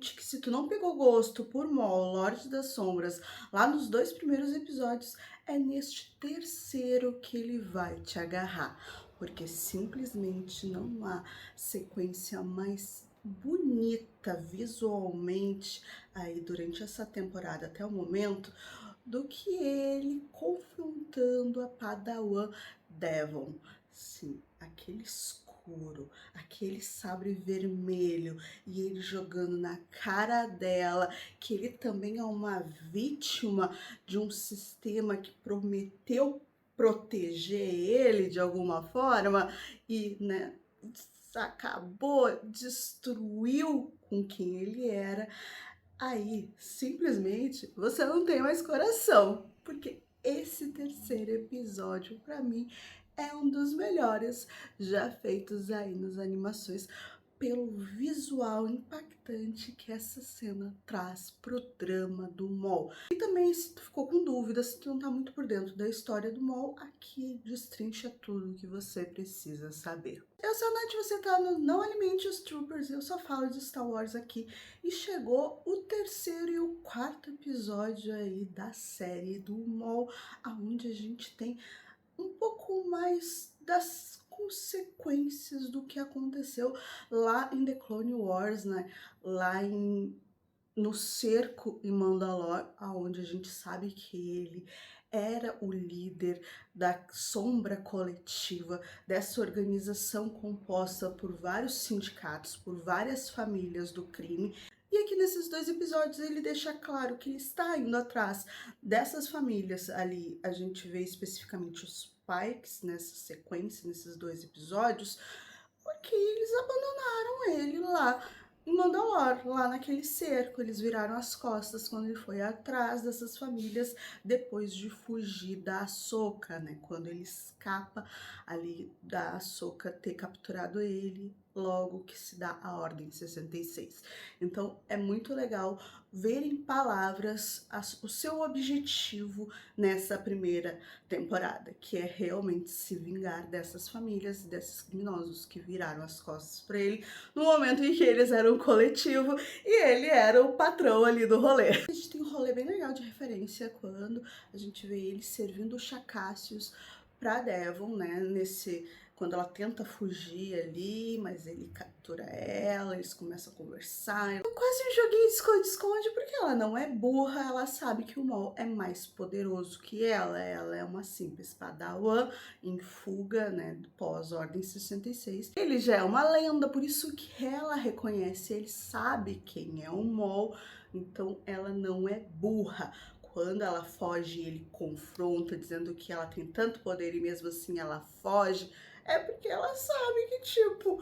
seguinte, que se tu não pegou gosto por Maul, Lorde das Sombras, lá nos 2 primeiros episódios, é neste terceiro que ele vai te agarrar, porque simplesmente não há sequência mais bonita visualmente aí durante essa temporada até o momento do que ele confrontando a Padawan Devon. Sim, aquele escuro, aquele sabre vermelho e ele jogando na cara dela que ele também é uma vítima de um sistema que prometeu proteger ele de alguma forma e, né, acabou, destruiu com quem ele era. Aí, simplesmente, você não tem mais coração, porque esse terceiro episódio, pra mim, é um dos melhores já feitos aí nas animações, pelo visual impactante que essa cena traz pro drama do Maul. E também, se tu ficou com dúvida, se tu não tá muito por dentro da história do Maul, aqui destrincha tudo o que você precisa saber. Eu sou a Nath, você tá no Não Alimente os Troopers, eu só falo de Star Wars aqui. E chegou o terceiro e o quarto episódio aí da série do Maul, aonde a gente tem um pouco mais das consequências do que aconteceu lá em The Clone Wars, né? Lá no cerco em Mandalore, aonde a gente sabe que ele era o líder da sombra coletiva, dessa organização composta por vários sindicatos, por várias famílias do crime. E aqui nesses 2 episódios ele deixa claro que ele está indo atrás dessas famílias ali. A gente vê especificamente os Pikes nessa sequência, nesses 2 episódios, porque eles abandonaram ele lá em Mandalore, lá naquele cerco. Eles viraram as costas quando ele foi atrás dessas famílias depois de fugir da Ahsoka, né? Quando ele escapa ali da Ahsoka ter capturado ele, logo que se dá a Ordem 66. Então é muito legal ver em palavras o seu objetivo nessa primeira temporada, que é realmente se vingar dessas famílias, desses criminosos que viraram as costas para ele no momento em que eles eram um coletivo e ele era o patrão ali do rolê. A gente tem um rolê bem legal de referência quando a gente vê ele servindo chacáceos pra Devon, né, quando ela tenta fugir ali, mas ele captura ela, eles começam a conversar. É quase um joguinho de esconde-esconde, porque ela não é burra, ela sabe que o Maul é mais poderoso que ela é uma simples padawan em fuga, né, pós-Ordem 66. Ele já é uma lenda, por isso que ela reconhece, ele sabe quem é o Maul, então ela não é burra. Quando ela foge, ele confronta, dizendo que ela tem tanto poder e mesmo assim ela foge, é porque ela sabe que, tipo,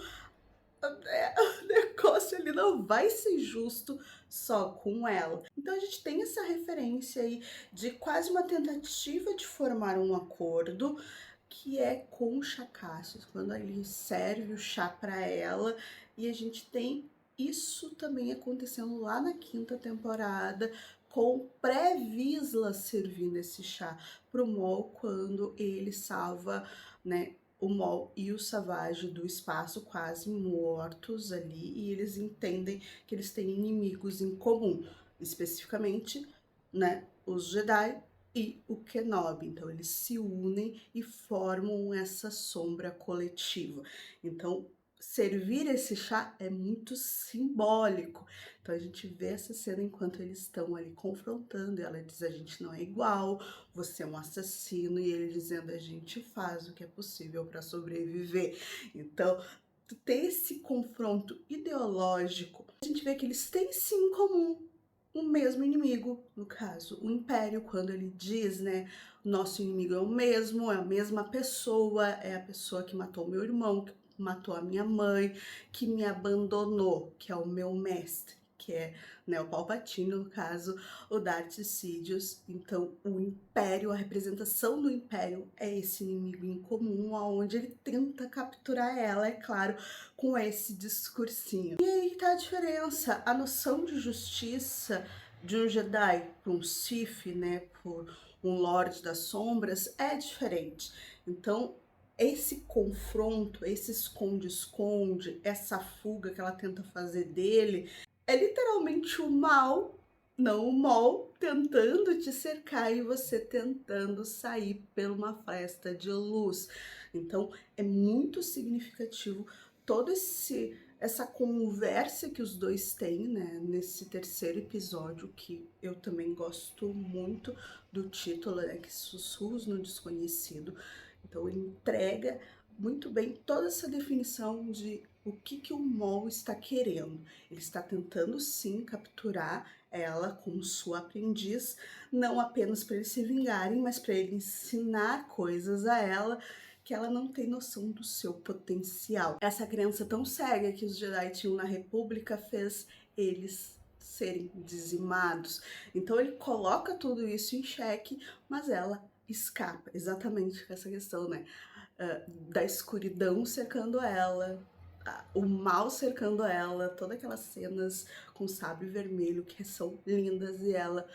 o negócio ele não vai ser justo só com ela. Então a gente tem essa referência aí de quase uma tentativa de formar um acordo que é com o Chá Cassius, quando ele serve o chá para ela, e a gente tem isso também acontecendo lá na 5ª temporada, com Pré-Vizsla servindo esse chá pro Maul quando ele salva, né, o Maul e o Savage do espaço quase mortos ali, e eles entendem que eles têm inimigos em comum, especificamente, né, os Jedi e o Kenobi. Então eles se unem e formam essa sombra coletiva. Então servir esse chá é muito simbólico. Então a gente vê essa cena enquanto eles estão ali confrontando, e ela diz: a gente não é igual, você é um assassino, e ele dizendo: a gente faz o que é possível para sobreviver. Então ter esse confronto ideológico, a gente vê que eles têm sim em comum o mesmo inimigo, no caso, o Império, quando ele diz, né, nosso inimigo é o mesmo, é a mesma pessoa, é a pessoa que matou meu irmão, que matou a minha mãe, que me abandonou, que é o meu mestre, que é, né, o Palpatine, no caso, o Darth Sidious. Então, o Império, a representação do Império é esse inimigo em comum, aonde ele tenta capturar ela, é claro, com esse discursinho. E aí tá a diferença, a noção de justiça de um Jedi para um Sith, né, por um Lorde das Sombras, é diferente. Então, esse confronto, esse esconde-esconde, essa fuga que ela tenta fazer dele, é literalmente o mal, não o mal, tentando te cercar e você tentando sair por uma fresta de luz. Então, é muito significativo todo essa conversa que os dois têm, né, nesse terceiro episódio, que eu também gosto muito do título, né, que é Sussurros no Desconhecido. Então, ele entrega muito bem toda essa definição de o que o Mol está querendo. Ele está tentando sim capturar ela como sua aprendiz, não apenas para eles se vingarem, mas para ele ensinar coisas a ela que ela não tem noção do seu potencial. Essa crença tão cega que os Jedi tinham na República fez eles serem dizimados. Então ele coloca tudo isso em xeque, mas ela escapa, exatamente com essa questão, né? Da escuridão cercando ela, o mal cercando ela, todas aquelas cenas com sabre vermelho que são lindas e ela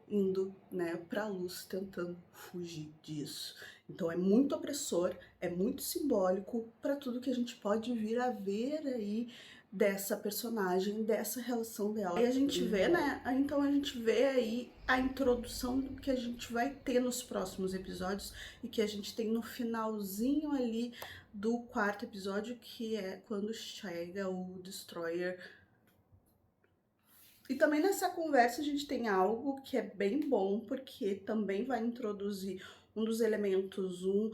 indo, né, para a luz tentando fugir disso. Então é muito opressor, é muito simbólico para tudo que a gente pode vir a ver aí dessa personagem, dessa relação dela. E a gente vê, né? Então a gente vê aí a introdução do que a gente vai ter nos próximos episódios e que a gente tem no finalzinho ali do quarto episódio, que é quando chega o Destroyer. E também nessa conversa a gente tem algo que é bem bom, porque também vai introduzir um dos elementos, um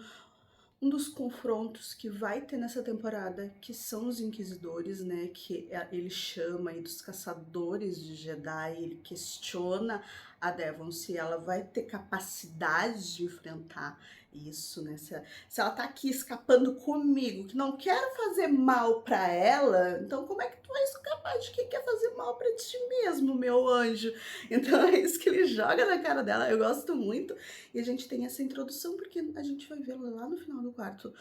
dos confrontos que vai ter nessa temporada, que são os Inquisidores, né? Que ele chama aí dos caçadores de Jedi, ele questiona a Devon se ela vai ter capacidade de enfrentar isso, né? Se ela tá aqui escapando comigo, que não quero fazer mal pra ela, então como é que tu vai escapar de quem quer fazer mal pra ti mesmo, meu anjo? Então é isso que ele joga na cara dela, eu gosto muito. E a gente tem essa introdução porque a gente vai ver lá no final do quarto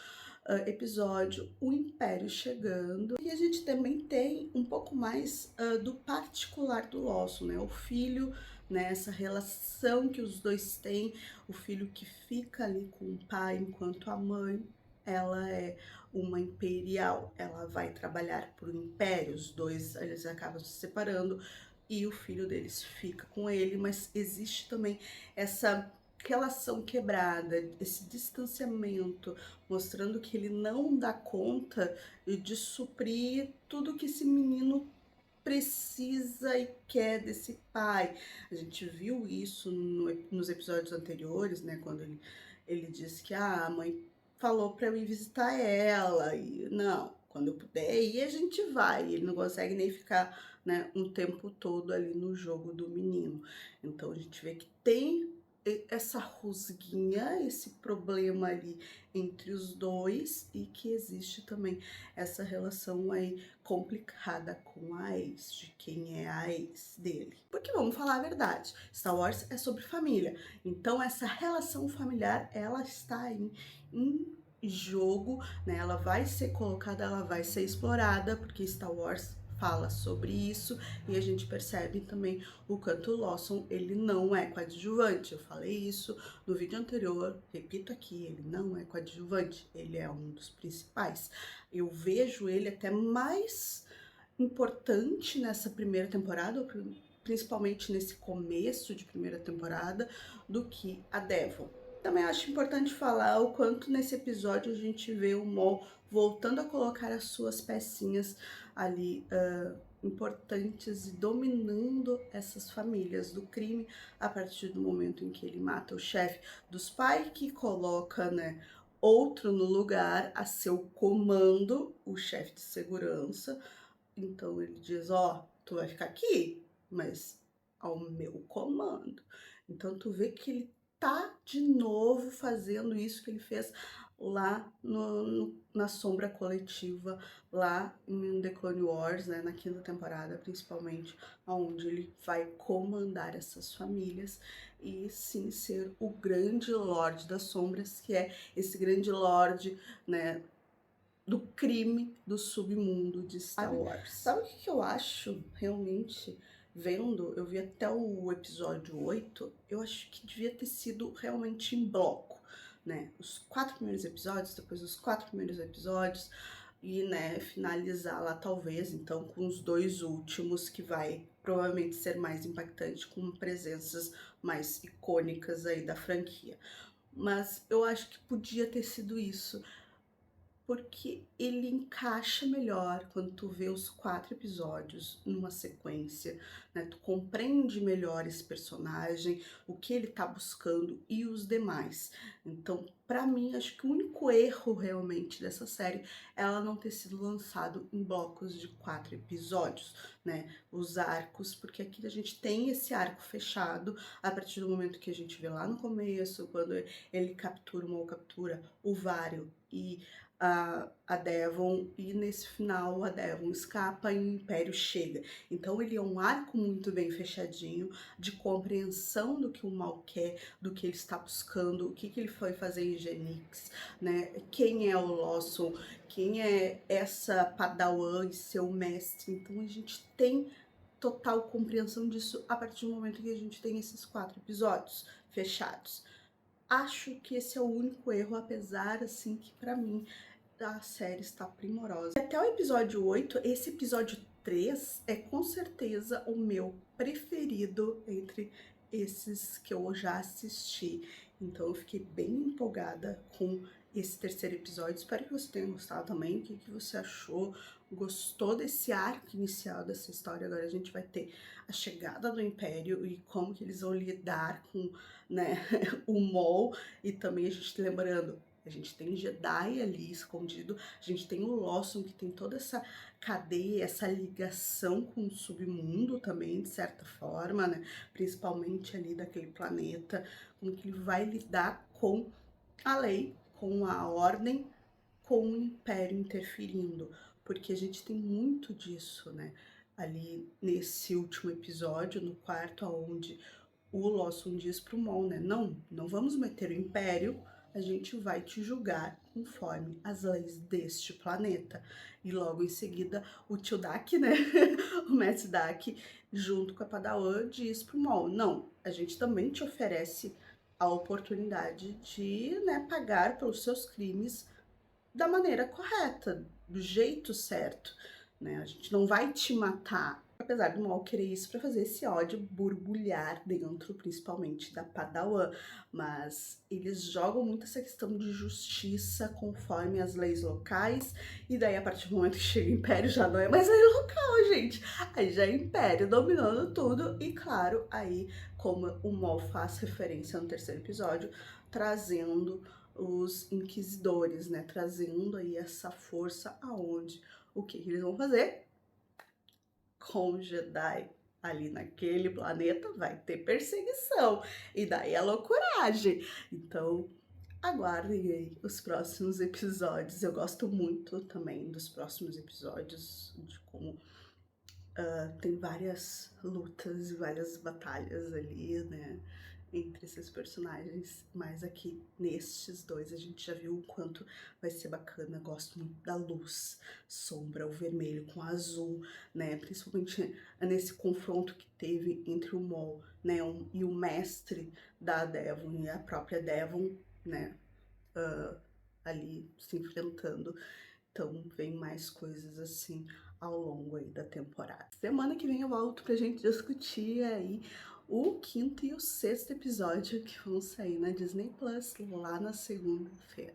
episódio o Império chegando. E a gente também tem um pouco mais do particular do Lawson, né? O filho, né? Essa relação que os dois têm, o filho que fica ali com o pai enquanto a mãe, ela é uma imperial, ela vai trabalhar para o Império, os dois eles acabam se separando e o filho deles fica com ele, mas existe também essa relação quebrada, esse distanciamento, mostrando que ele não dá conta de suprir tudo que esse menino precisa e quer desse pai. A gente viu isso nos episódios anteriores, né, quando ele disse que a mãe falou para eu ir visitar ela e não, quando eu puder ir a gente vai. Ele não consegue nem ficar, né, um tempo todo ali no jogo do menino. Então a gente vê que tem essa rusguinha, esse problema ali entre os dois e que existe também essa relação aí complicada com a ex, de quem é a ex dele. Porque vamos falar a verdade, Star Wars é sobre família, então essa relação familiar, ela está aí em jogo, né? Ela vai ser colocada, ela vai ser explorada, porque Star Wars fala sobre isso e a gente percebe também o quanto o Lawson, ele não é coadjuvante. Eu falei isso no vídeo anterior, repito aqui, ele não é coadjuvante, ele é um dos principais. Eu vejo ele até mais importante nessa primeira temporada, principalmente nesse começo de primeira temporada, do que a Devon. Também acho importante falar o quanto nesse episódio a gente vê o Maul voltando a colocar as suas pecinhas ali importantes e dominando essas famílias do crime a partir do momento em que ele mata o chefe dos pais, que coloca, né, outro no lugar a seu comando, o chefe de segurança. Então ele diz, ó, tu vai ficar aqui, mas ao meu comando. Então tu vê que ele tá de novo fazendo isso que ele fez lá na Sombra Coletiva, lá em The Clone Wars, né, na quinta temporada principalmente, onde ele vai comandar essas famílias e sim ser o grande Lorde das Sombras, que é esse grande Lorde, né, do crime do submundo de Star Wars. Sabe o que eu acho realmente? Vendo, eu vi até o episódio 8, eu acho que devia ter sido realmente em bloco, né? Os 4 primeiros episódios, depois os 4 primeiros episódios, e, né, finalizar lá talvez, então, com os 2 últimos, que vai provavelmente ser mais impactante, com presenças mais icônicas aí da franquia. Mas eu acho que podia ter sido isso, porque ele encaixa melhor quando tu vê os 4 episódios numa sequência, né? Tu compreende melhor esse personagem, o que ele tá buscando e os demais. Então, pra mim, acho que o único erro realmente dessa série é ela não ter sido lançado em blocos de 4 episódios, né? Os arcos, porque aqui a gente tem esse arco fechado a partir do momento que a gente vê lá no começo, quando ele captura uma ou captura o Vário e a Devon, e nesse final a Devon escapa e o Império chega. Então ele é um arco muito bem fechadinho, de compreensão do que o mal quer, do que ele está buscando, o que ele foi fazer em Genix, né? Quem é o Lawson, quem é essa Padawan e seu mestre. Então a gente tem total compreensão disso a partir do momento que a gente tem esses 4 episódios fechados. Acho que esse é o único erro, apesar, assim, que pra mim a série está primorosa. Até o episódio 8, esse episódio 3 é com certeza o meu preferido entre esses que eu já assisti. Então eu fiquei bem empolgada com esse terceiro episódio. Espero que você tenha gostado também. O que você achou? Gostou desse arco inicial dessa história? Agora a gente vai ter a chegada do Império e como que eles vão lidar com, né, o Maul. E também a gente lembrando, a gente tem Jedi ali escondido, a gente tem o Lawson que tem toda essa cadeia, essa ligação com o submundo também, de certa forma, né? Principalmente ali daquele planeta, como que ele vai lidar com a lei, com a ordem, com o Império interferindo, porque a gente tem muito disso, né? Ali nesse último episódio, no quarto, onde o Lawson diz pro Maul, né? Não vamos meter o Império, a gente vai te julgar conforme as leis deste planeta. E logo em seguida, o tio Dak, né? O mestre Dak, junto com a Padawan, diz pro Maul, não, a gente também te oferece a oportunidade de, né, pagar pelos seus crimes da maneira correta, do jeito certo, né? A gente não vai te matar, apesar do Maul querer isso para fazer esse ódio borbulhar dentro, principalmente da Padawan, mas eles jogam muito essa questão de justiça conforme as leis locais, e daí a partir do momento que chega o Império já não é mais lei local, gente, aí já é Império dominando tudo, e claro, aí como o Maul faz referência no terceiro episódio, trazendo os inquisidores, né, trazendo aí essa força aonde o que eles vão fazer? Com Jedi ali naquele planeta vai ter perseguição, e daí a loucuragem. Então, aguardem aí os próximos episódios. Eu gosto muito também dos próximos episódios, de como tem várias lutas e várias batalhas ali, né, entre esses personagens, mas aqui nestes dois a gente já viu o quanto vai ser bacana. Gosto muito da luz, sombra, o vermelho com o azul, né, principalmente nesse confronto que teve entre o Maul, né, e o mestre da Devon e a própria Devon, né, ali se enfrentando. Então vem mais coisas assim ao longo aí da temporada. Semana que vem eu volto pra gente discutir aí o quinto e o sexto episódio que vão sair na Disney Plus lá na segunda-feira.